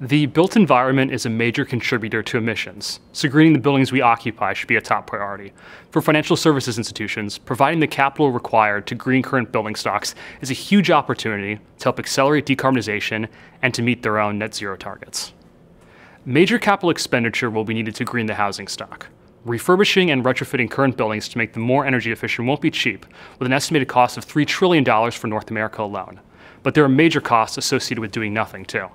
The built environment is a major contributor to emissions, so greening the buildings we occupy should be a top priority. For financial services institutions, providing the capital required to green current building stocks is a huge opportunity to help accelerate decarbonization and to meet their own net zero targets. Major capital expenditure will be needed to green the housing stock. Refurbishing and retrofitting current buildings to make them more energy efficient won't be cheap, with an estimated cost of $3 trillion for North America alone. But there are major costs associated with doing nothing, too.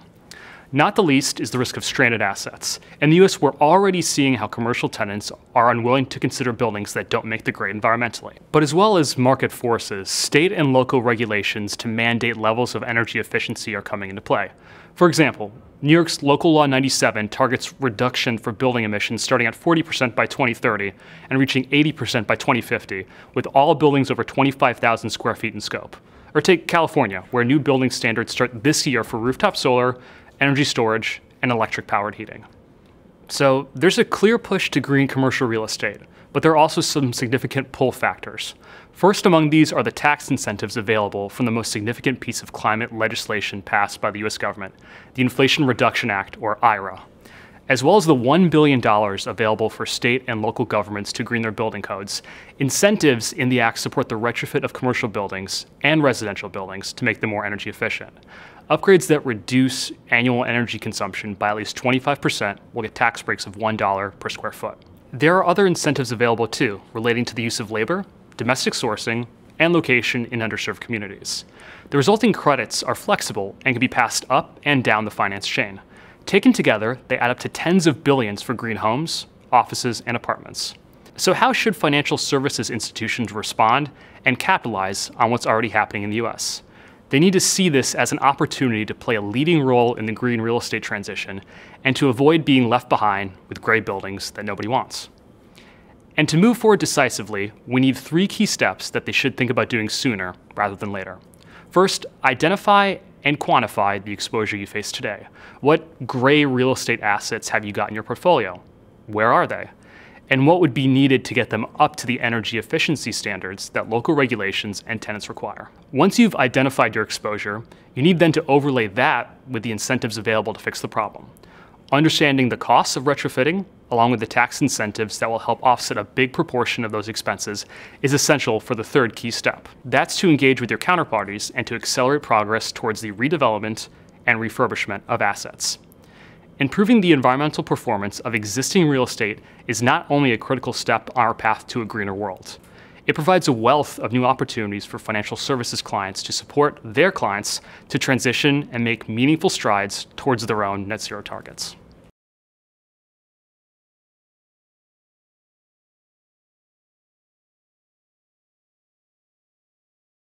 Not the least is the risk of stranded assets. In the US, we're already seeing how commercial tenants are unwilling to consider buildings that don't make the grade environmentally. But as well as market forces, state and local regulations to mandate levels of energy efficiency are coming into play. For example, New York's Local Law 97 targets reduction for building emissions starting at 40% by 2030 and reaching 80% by 2050, with all buildings over 25,000 square feet in scope. Or take California, where new building standards start this year for rooftop solar, energy storage, and electric-powered heating. So there's a clear push to green commercial real estate, but there are also some significant pull factors. First among these are the tax incentives available from the most significant piece of climate legislation passed by the US government, the Inflation Reduction Act, or IRA, as well as the $1 billion available for state and local governments to green their building codes. Incentives in the act support the retrofit of commercial buildings and residential buildings to make them more energy efficient. Upgrades that reduce annual energy consumption by at least 25% will get tax breaks of $1 per square foot. There are other incentives available too, relating to the use of labor, domestic sourcing, and location in underserved communities. The resulting credits are flexible and can be passed up and down the finance chain. Taken together, they add up to tens of billions for green homes, offices, and apartments. So how should financial services institutions respond and capitalize on what's already happening in the US? They need to see this as an opportunity to play a leading role in the green real estate transition and to avoid being left behind with gray buildings that nobody wants. And to move forward decisively, we need 3 key steps that they should think about doing sooner rather than later. First, identify and quantify the exposure you face today. What gray real estate assets have you got in your portfolio? Where are they? And what would be needed to get them up to the energy efficiency standards that local regulations and tenants require? Once you've identified your exposure, you need then to overlay that with the incentives available to fix the problem. Understanding the costs of retrofitting, along with the tax incentives that will help offset a big proportion of those expenses, is essential for the 3rd key step. That's to engage with your counterparties and to accelerate progress towards the redevelopment and refurbishment of assets. Improving the environmental performance of existing real estate is not only a critical step on our path to a greener world. It provides a wealth of new opportunities for financial services clients to support their clients to transition and make meaningful strides towards their own net zero targets.